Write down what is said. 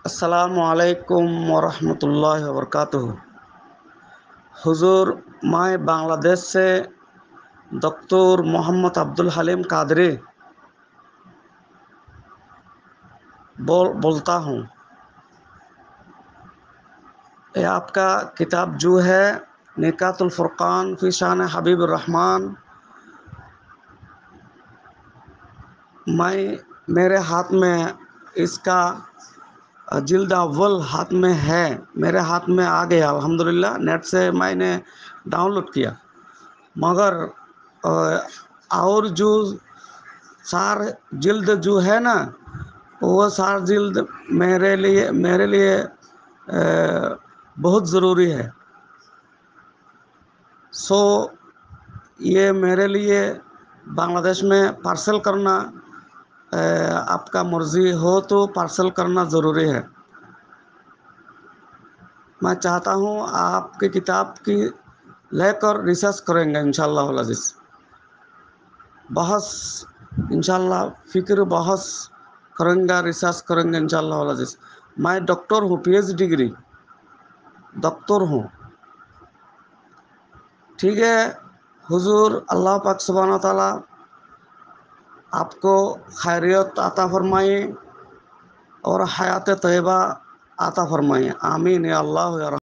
السلام علیکم ورحمۃ اللہ وبرکاتہ۔ حضور، میں بنگلہ دیش سے ڈاکٹر محمد عبد الحلیم قادری بولتا ہوں۔ یہ آپ کا کتاب جو ہے نکات الفرقان فی شان حبیب الرحمن، میرے ہاتھ میں اس کا جلد اول ہاتھ میں ہے، میرے ہاتھ میں آ گیا الحمدللہ۔ نیٹ سے میں نے ڈاؤن لوڈ کیا، مگر اور جو چار جلد جو ہے نا، وہ چار جلد میرے لیے بہت ضروری ہے۔ یہ میرے لیے بنگلہ دیش میں پارسل کرنا، آپ کا مرضی ہو تو پارسل کرنا ضروری ہے۔ میں چاہتا ہوں آپ کی کتاب کی لے کر ریسرچ کریں گے انشاءاللہ العزیز، بحث انشاءاللہ فکر بحث کریں گا، ریسرچ کریں گے انشاءاللہ العزیز۔ میں ڈاکٹر ہوں، پی ایچ ڈگری ڈاکٹر ہوں۔ ٹھیک ہے حضور، اللہ پاک سبحانہ و تعالیٰ آپ کو خیریت عطا فرمائیں اور حیات طیبہ عطا فرمائیں، آمین یا اللہ یا رحمۃ۔